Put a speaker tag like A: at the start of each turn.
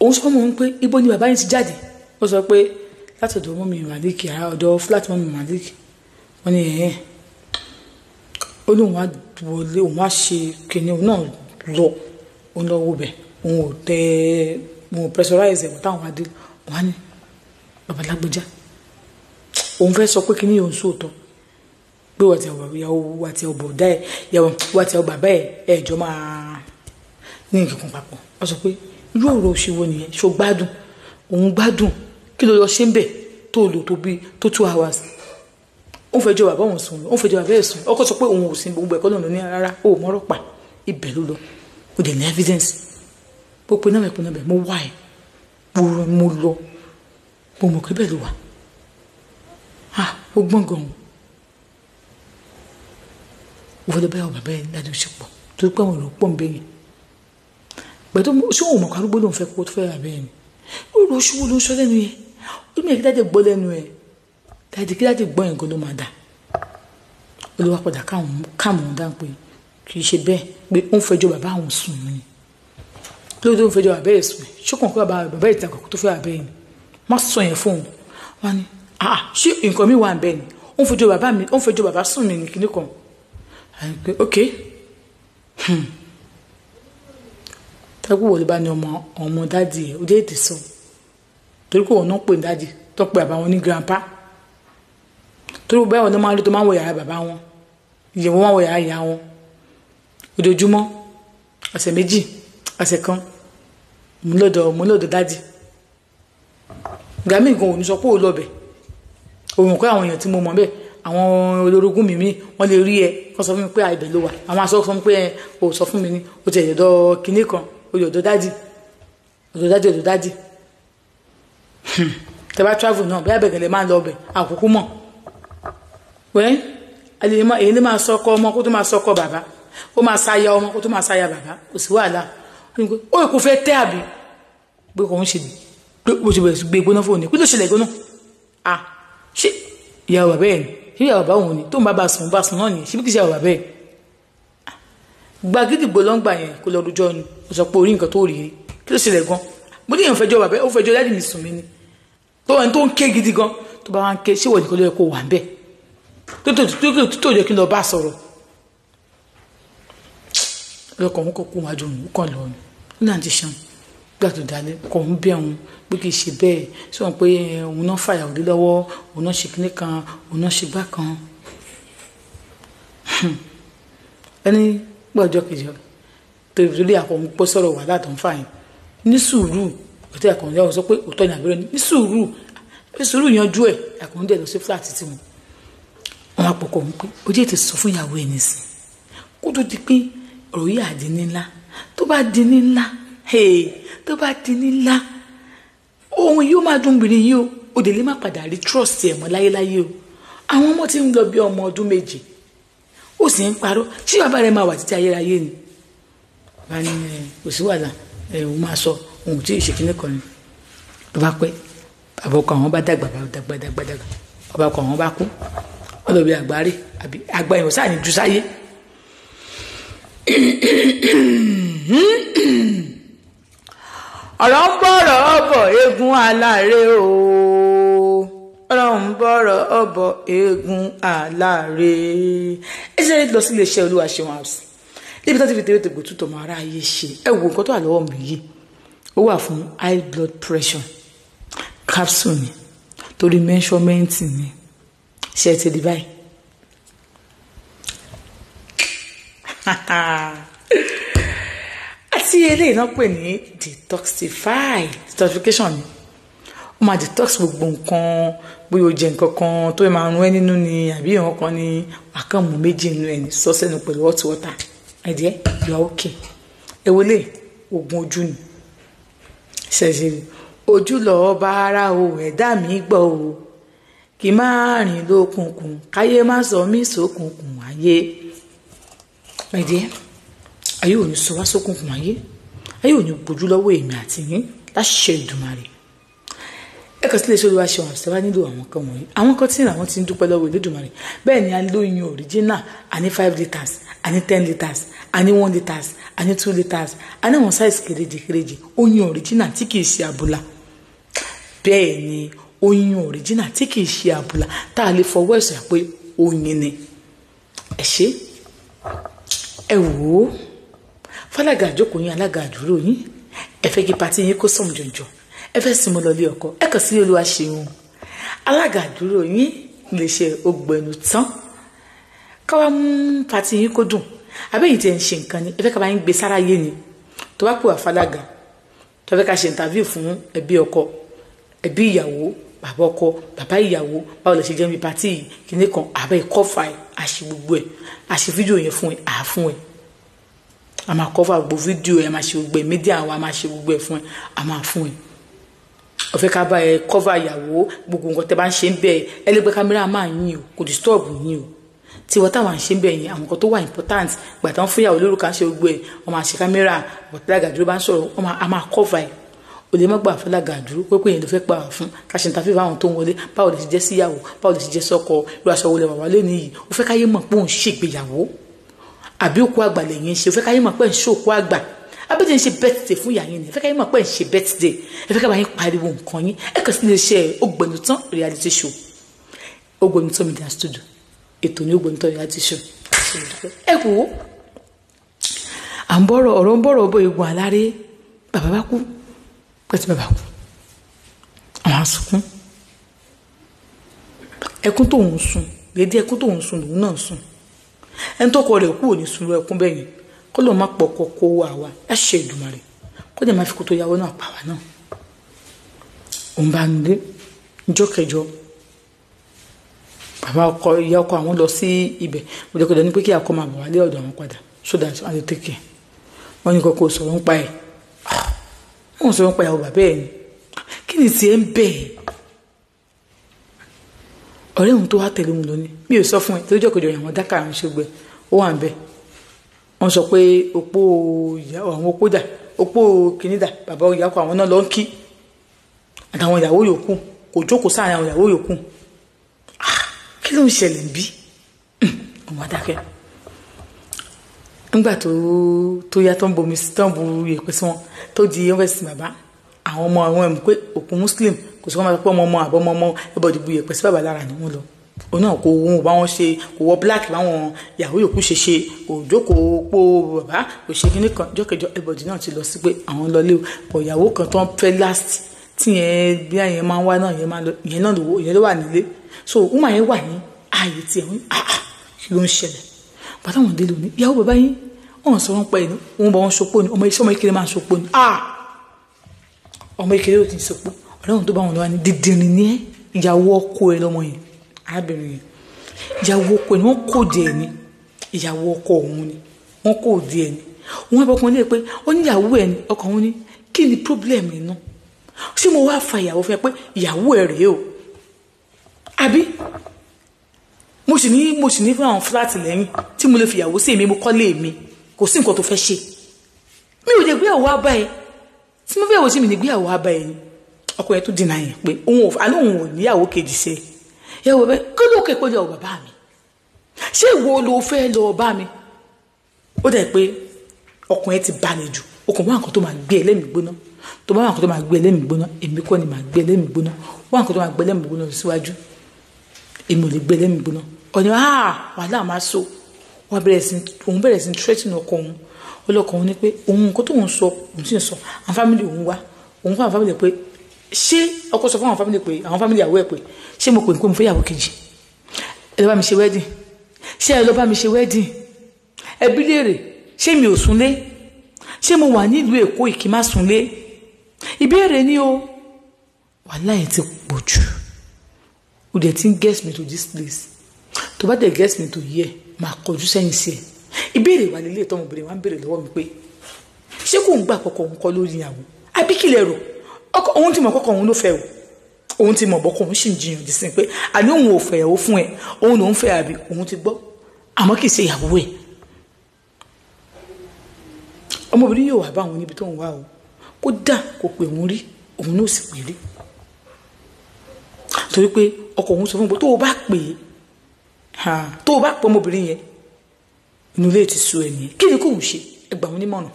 A: òun sọ mọ́ pé ibo ni bàbá yín ti jáde ó sọ pé látọ̀dọ̀ mọ́mì Malik ọ̀dọ̀ flat mọ́mì Malik wọ́n ní ẹ̀yẹn ó ní òun á wọlé òun á ṣe kìnìún náà lọ òun lọ wo bẹ̀ òun ò tẹ òun ò pressurize ẹ̀ táwọn adé wọ́n á ní bàbá lágbèjà òun fẹ́ sọ pé kìnìún yóò ń sóòótọ́ pé wọ́n ti ìyàwó àti ọ̀bọ̀dá ẹ̀ ìyàwó àti bàbá ẹ̀ ẹ̀jọ́ máa ní ìkẹ̀kùn papọ̀ wọ́n sọ pé yóò rọ òṣìwò nìyẹn ṣó gbádùn òun gbádùn kí ló yọ ṣe ń bẹ̀ tó lò tó bí tó 2 hours òun fẹjọ́ bàbá òun sùn òun fẹjọ́ bàbá ẹ̀ sùn ọkọ sọ pé òun ò sin gbogbo ẹ̀kọ́ náà ní rárá ó mọ́rọ̀ pa ibẹ̀ ló lọ ó dẹ̀ ní evidence bó pe náà mẹ́pẹ́ náà bẹ̀ mo wá ẹ̀ mo lọ mo mọ̀ pé bẹ́ẹ̀ ló wà ó gbọ́n gan-an ó fẹ́ lọ bá bàbá ẹ̀ láti ṣe pọ̀ tó pẹ́ àwọn èrò pọ̀ ń bẹ́yìn pẹ̀tọ́ ṣé òun mọ̀ kárúgbó lòun fẹ́ kó tó fẹ́ rà bẹ́ẹ̀ ni ó lọ ṣubú ló ń sọ lẹ́nu yẹn ó ní ẹ̀kí dájẹ́ gbọ́ lẹ́nu ẹ̀ dájẹ́ kí dájẹ́ gbọ́ nǹkan ló máa dà olówó padà káàmù dáhùn pé kì í ṣe bẹ́ẹ̀ pé ó ń fẹjọ́ bàbá àwọn sùn ni lórí tó ń fẹjọ́ bàbá ẹ̀ sùn ṣókàn kó bàbá ẹ̀ tàkà kó tó fẹ́ rà bẹ́ẹ̀ ni má sọ yẹn fóun wá ní ṣé nǹkan mi wà bẹ́ẹ̀ ni ó ń fẹjọ́ bàbá sùn mi ní kinní kan ok tẹ́kù wọlé bá ní ọmọ dáàdì ẹ̀ ó dé ètè sọ torí kò wọ́n náà pè ní dáàdì tó pè bàbá wọn ní grandpa torí bẹ́ẹ̀ wọn náà máa ń rí tó máa ń wọ yàrá bàbá wọn ìyẹ̀wò máa ń wọ yàrá ìyá wọn ojoojúmọ́ ọ̀sẹ̀ méjì ọ̀sẹ̀ kan mú lọ́dọ̀ dáàdì ìgbà míì gan òní sọ pé ó lọ bẹ̀ òun kọ́ àwọn èèyàn tí mo mọ̀ bẹ́ẹ̀ àwọn olórogún mi wọ́n lè rí ẹ kọ́ sọ fún mi pé àìbẹ̀ ló wà àwọn aṣọ fún mi pé ò sọ fún mi ní o ti ẹ̀yọ̀dọ̀ kinní kan ọ̀dọ̀ dájì tẹ bá travel náà bí abẹ́gẹ̀lẹ̀ máa ń lọ ọbẹ̀ àkókò mọ̀ wẹ́ èyí lè máa sọkọ ọmọ kó tó máa sọkọ bàbá kó máa sáyà ọmọ kó tó máa sáyà bàbá kò sí wàhálà ó kò fẹ́ tẹ́ àbí pé kò ń ṣe pé bó ṣe bẹ̀rẹ̀ gbé gbóná fóònù kí ló ṣẹlẹ̀ gbóná ṣé ìyàwó bàbá ẹ̀ ṣé ìyàwó bàbá òun ni tó ń bá sùn náà ni ṣé bí kì í ṣe ìyàwó bàbá ẹ̀ gbàgídìgbò lọ́ngbà yẹn kó lọ rújọ́ ni ó sọ pé orí nǹkan tó rí rí kí ló ṣẹlẹ̀ gan mo ní èèyàn fẹjọ́ bàbá ó fẹjọ́ dáàdì mi sùn mí ni tó ẹni tó ń ké gidi gan tó bá wá ń ké ṣé wọ́n nìkan ló yẹ kó wà ń bẹ̀ tó jẹ́ kí n lọ bá sọ̀rọ̀ lọ́kọ̀ wọn kò kó wájú òun ó kàn lọ ni ó náà ti ṣan gbà tó dalẹ̀ kọ̀ ń bẹ̀ òun pé kì í ṣe bẹ́ẹ̀ sọ wọn pé òun náà fàyà òde lọ́wọ́ òun náà ṣe kíní kan òun náà ṣe gbá kan ẹni gbọ́dọ̀ kejì torí àkọ́kọ́ pọ́ sọ̀rọ̀ wà látọ̀ ń fà yín ní sùúrù òtí àkọ́kọ́ yà wọ́n sọ pé òótọ́ ní àbúrò ní sùúrù yanjú ẹ̀ àkọ́kọ́ dẹ̀ lọ sí fúláàtì tí wọn àpòkọ̀ ń pé ojú ètò sọ fún ìyàwó ẹ̀ nìsín kó tó di pé ọ̀rọ̀ yìí àdí ní ńlá tó bá di ní ńlá ohun yóò máa dùn bìnrin yìí o òde lè má padà rí trust ẹ̀ mọ́ láyéláyé o àwọn ọmọ tí ń lọ bí ọmọ ọdún méje ó sì ń parọ́ tí bàbá rẹ̀ máa wà títí ayérayé ni bá ní kò sí wàhálà òun máa sọ òun tí ìṣe kíní kan ni ló bá pẹ́ bàbá ọkọ àwọn bá dàgbà bàbá ọkọ àwọn bá kú wọ́n lọ bí àgbáre àbí àgbà èèyàn sáà ní ju sáyé ọ̀rọ̀ ń bọ̀rọ̀ ọ̀bọ̀ eégún aláre o ọ̀rọ̀ ń bọ̀rọ̀ ọ̀bọ̀ eégún aláre ẹ ṣe lọ sí iléeṣẹ́ Olúwaṣeun House níbi tó ti fi tèrè tègbò tútọ̀ mọ́ ara ayé ṣe ẹ wo nǹkan tó wà lọ́wọ́ mi yìí ó wà fún high blood pressure capsule ni torí measurement ni ṣe ti di báyìí àti eléyìí náà pè ní detoxification ni ó máa detox gbogbo nǹkan bóyá o jẹ nǹkan kan tó máa rún ẹ nínú ni àbí ìwọ̀n kan ní àkànmú méjì nínú ẹ̀ ní sọ́sẹ́nu pẹ̀lú hot water ẹ̀díẹ̀ you are okay ewele oògùn ojú ni ṣẹ̀ṣẹ̀ ojú lọ́ọ́ bá ara o ẹ̀dá mi gbọ́ o kì í má rìn lókùnkùn káyé má sọ mí sókùnkùn ayé ẹ̀díẹ̀ ayé ò ní sọ wá sókùnkùn ayé ò ní gbójú lọ́wọ́ èmi àti yín láṣẹ Ìdùmarè ẹ kàn sí lè ṣe olúwa ṣe wọn àṣẹ wá nílò àwọn kan wọ̀nyí àwọn kan tí àwọn ti ń dúpẹ́ lọ́wọ́ Elédùmarè bẹ́ẹ̀ ni a lóyún original a ní 5 litres a ní 10 litres a ní 1 litres a ní 2 litres a ní àwọn size kéréje oyún original tí kìí ṣe àbúlà bẹ́ẹ̀ ni oyún original tí kìí ṣe àbúlà tá a lè fọwọ́ ẹ̀sọ̀ pé oyin ni ẹ ṣe ẹ wò ó fàlàgà àjókòó yín alága àdúró yín ẹ fẹ́ kí pàtí yín kó sọ̀mù jọ̀jọ̀ ẹ fẹ́ sinmi lọ lé ọkọ ẹ kàn sí olúwa ṣeun alága àdúró yín lè ṣe ògbẹ̀nu tán káwá mú pàtí yín kó dùn àbẹ́yìn tí ẹ ń ṣe nǹkan ni ẹ fẹ́ ká bá yín gbé sára yé ni tó bá pè wá fàlàgà tó fẹ́ ká ṣe interview fún ẹbí ọkọ ẹbí ìyàwó bàbá ọkọ bàbá ìyàwó báwo lè ṣe jẹ́ mi pàtí yìí kìíní kan àbẹ́ ìkọ́fà ẹ̀ àṣì gbogbo ẹ̀ àṣì fídíò yẹn fún ẹ̀ àá fún ẹ̀ a máa kọ́fà gbogbo fídíò ẹ̀ a máa ṣe gbogbo ẹ̀ mídíà wa a máa ṣe gbogbo ẹ̀ fún ẹ̀ a máa fún ẹ̀ ó fẹ́ ká bá ẹ kọ́fà ìyàwó gbogbo nǹkan tẹ́ bá ń ṣe ń bẹ̀ ẹ lè gbé kámẹ́rà máa yín o kò disturb yín o tí wọ́n táwọn ṣe ń bẹ̀ yín àwọn nǹkan tó wà important gbà tán fún ìyàwó lórúkà ṣe gbogbo ẹ̀ wọ́n máa ṣe kámẹ́rà Fàlàgà Dúró bá ń sọ̀rọ̀ a máa kọ́fà ẹ̀ o lè má gbà Fàlàgà Dúró pé yẹn ló fẹ́ pa wà fún káṣí ìtàfíì fáwọn tó ń wọlé báwo lè ṣe jẹ́ síyàwó báwo lè ṣe jẹ́ sọ́kọ irú aṣọ wọlé wà lé nìyí ó fẹ́ káyé mọ̀ pé òun ṣègbéyàwó àbí òkú àgbà lẹ́yìn ṣe ó fẹ́ káyé mọ̀ pé ń ṣe òkú àgbà abẹ́jẹ́ ń ṣe birthday fún ìyá yín ni ẹ fẹ́ káyé mọ̀ pé ń ṣe birthday ẹ fẹ́ ká bá yín pariwo nǹkan yín ẹ kàn sí ilé iṣẹ́ Ògbẹ̀nután reality show Ògbẹ̀nután media studio ètò ní Ògbẹ̀nután reality show ẹ wò ó ọ̀rọ̀ ń bọ̀rọ̀ bó egun aláré bàbá bá kú pẹ̀tí bàbá kú àwọn sunkún ẹkún tó ń sun lédí ẹkún tó ń sun lòun náà sun ẹni tó kọ rẹ̀ kú ò ní sun ẹkún bẹ́yìn kó lóun má pọ̀kọ kó wà wá ẹ ṣe Èdùmàrè kó dẹ̀ má fi kó tó yàwó náà pàwá náà òun bá ń dé níjọ́ kẹjọ bàbá ọkọ ìyá ọkọ àwọn lọ sí ibẹ̀ òdòkòdò ní pé kí àkọ́ máa bọ̀ wálé ọ̀dọ̀ àwọn padà so that wọ́n lè tẹ́kẹ̀ wọ́n ní kọ́kọ́ sọ̀rọ̀ ń pa ẹ̀ wọ́n sọ̀rọ̀ ń pa ìyàwó bàbá ẹ̀ ni kí ni tiẹ̀ ń bẹ̀ ẹ̀ ọ̀rẹ́ òun tó wá tẹ̀lé òun lónìí mi ò sọ fún ẹ lójọ́ kẹjọ àwọn dákà àwọn ṣègbè ó wà ń bẹ̀ wọ́n sọ pé opó àwọn opó dà opó kìnnìdà bàbá ìyá ọkọ àwọn náà lọ ń kí àtàwọn ìyàwó yòókù kò jókòó sáà àwọn ìyàwó yòókù kí ló ń ṣẹlẹ̀ ń bí ọmọ adákẹ́ nígbà tó yá tó ń bomi sí tó ń bu yèpẹ̀ sí wọn tó di wọ́n fẹ́ sin bàbá àwọn ọmọ àwọn ẹ̀mú pé òkú muslim kò sí wọn máa pọ́ ọmọ àbọ̀ ọmọ ẹbọ̀dì bu yèpẹ̀ sí bàbá lára ni wọ́n lọ òun náà kò wọ́n bá wọn ṣe kò wọ black báwọn ìyàwó yòókù ṣe kò jókòó pó bàbá kò ṣe kíní kan jọ́kẹjọ ẹbọ̀dì náà ti lọ sí pé àwọn lọlé pọ̀ ìyàwó kan tó ń fẹ́ last tí yẹn bí àyẹn máa ń wá náà yẹn náà ló wà nílé so woman yẹn wà ní ààyè tí ẹ̀wọ̀n kí ló ń ṣẹlẹ̀ bàtà wọn délé òní ìyàwó bàbá yín wọn sọ wọn pa ẹni wọn bá wọn ṣopó ni ọmọ ìkéré máa ń ṣopó ni ọmọ ìkéré ò ti ń ṣopó ọ̀rẹ́ wọn tó bá wọn lọ́wọ́ ni dídìrín ní ìyàwó ọkọ ẹ lọ́mọ yẹn arábìnrin yẹn ìyàwó ọkọ ẹ ni wọn kò dé ẹni ìyàwó ọkọ òun ni wọn kò dé ẹni wọn bá ọkùnrin lé pé ó ní ìyàwó ẹ ni ọkọ òun ni kí ni problem inú ṣé mo wá fa ìyàwó fún ẹ pé ìyàwó ẹ rèé o àbí mo sì ní fún àwọn fúláàtì lẹ́yìn tí mo lè fi ìyàwó sí èmi mo kọ́lé mi kò sí nǹkan tó fẹ́ ṣe mi ò lè gbé àwọ̀ abá ẹ tí mo fẹ́ wò sí mi ní gbé àwọ̀ abá ẹ ni ọkọ yẹn tó dènà yẹn pé òun ò níyàwó kejì ṣe ìyàwó bẹ kí ló kẹ́ pé ìyàwó bàbá mi ṣé ìwọ ló fẹ́ lọ bá mi ó dẹ̀ pé ọkùnrin ti balẹ̀ jù okùn wá nǹkan tó máa gbé ẹlẹ́mìí gbóná tó bá wà nǹkan tó máa gbé ẹlẹ́mìí gbóná èmi kọ́ ni máa gbé ẹlẹ́mìí gbóná wá nǹkan tó máa gbé ẹlẹ́mìí gbóná síwájú èmi ò lè gbé ẹlẹ́mìí gbóná ọ̀nà wàhálà máa so òun bẹ̀rẹ̀ sí threatening ọkọ òun ọlọ́kọ òun ni pé òun nǹkan tó ń sọ òun sì ń sọ àwọn fámìlì òun wá òun fún àwọn fámìlì pé ṣé ọkọ sọ fún àwọn fámìlì pé àwọn fámìlì àwọ̀ ẹ̀ pé ṣé mo pè ní pé mo fẹ́ yàwó kejì ẹ lọ bá mi ṣe wedding ṣé ẹ lọ bá mi ṣe wedding ẹbí léèrè ṣé mi ò súnlé ṣé mo wà nílùú Èkó ìkí má súnlé ìbéèrè ni o wàhálà ẹ̀ ti pọ̀ jù o dẹ̀ ti ń guess me to this place tó bá dẹ̀ guess me to here máa kọjú sẹ́yìn sí ẹ̀ ìbéèrè wà nílé ìtọ́mọbìnrin wa ń béèrè lọ́wọ́ mi pé ṣé kò ń gbà kọ́kọ́ òun kọ́ lórí ìyàwó àbí kí lẹ rò ọkọ òun ti mọ̀ kọ́kọ́ òun ló fẹ́ o òun ti mọ̀ bọ́kọ́ òun sì ń jiyàn dì sí pé àní òun ò fẹ́ ìyàwó fún ẹ òun lòún fẹ́ àbí òun ti gbọ́ àmọ́ kì í ṣe ìyàwó ẹ̀ ọmọbìnrin yóò wá bá òun níbi tó ń wá o kó dà kó pè òun rí òun náà sì pè rí torí pé ọkọ òun sọ fún un pé tó o bá pè ọmọbìnrin yẹn inú ilé ti sú ẹ nìyẹn kí ni kò ń ṣe ẹgbà wọn nímọ̀ràn.